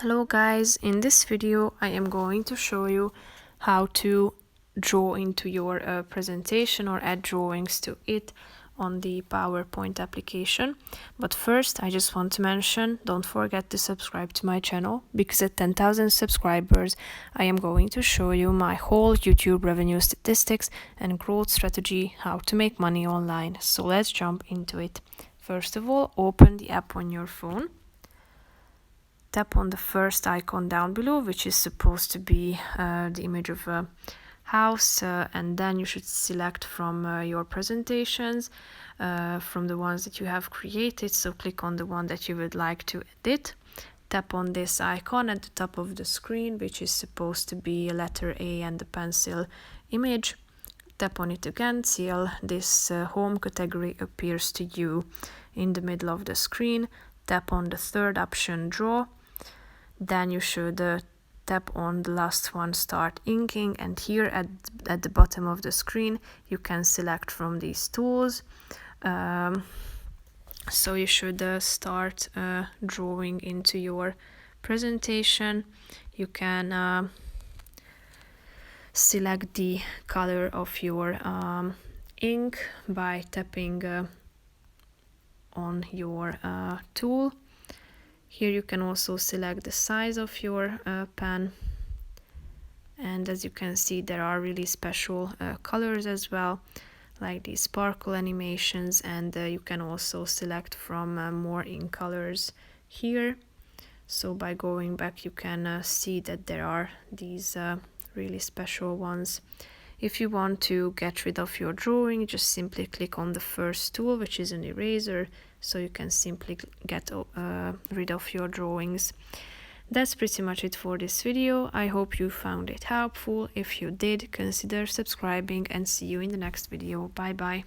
Hello guys, in this video I am going to show you how to draw into your presentation or add drawings to it on the PowerPoint application. But first I just want to mention, don't forget to subscribe to my channel, because at 10,000 subscribers I am going to show you my whole YouTube revenue statistics and growth strategy, how to make money online. So let's jump into it. First of all, open the app on your phone. Tap on the first icon down below, which is supposed to be the image of a house, and then you should select from your presentations, from the ones that you have created. So click on the one that you would like to edit. Tap on this icon at the top of the screen, which is supposed to be a letter A and the pencil image. Tap on it again till this home category appears to you in the middle of the screen. Tap on the third option, draw. Then you should tap on the last one, start inking, and here at the bottom of the screen you can select from these tools. So you should start drawing into your presentation. You can select the color of your ink by tapping on your tool. Here you can also select the size of your pen, and as you can see there are really special colors as well, like these sparkle animations, and you can also select from more ink colors here. So by going back you can see that there are these really special ones. If you want to get rid of your drawing, just simply click on the first tool, which is an eraser, so you can simply get rid of your drawings. That's pretty much it for this video. I hope you found it helpful. If you did, consider subscribing, and see you in the next video. Bye bye.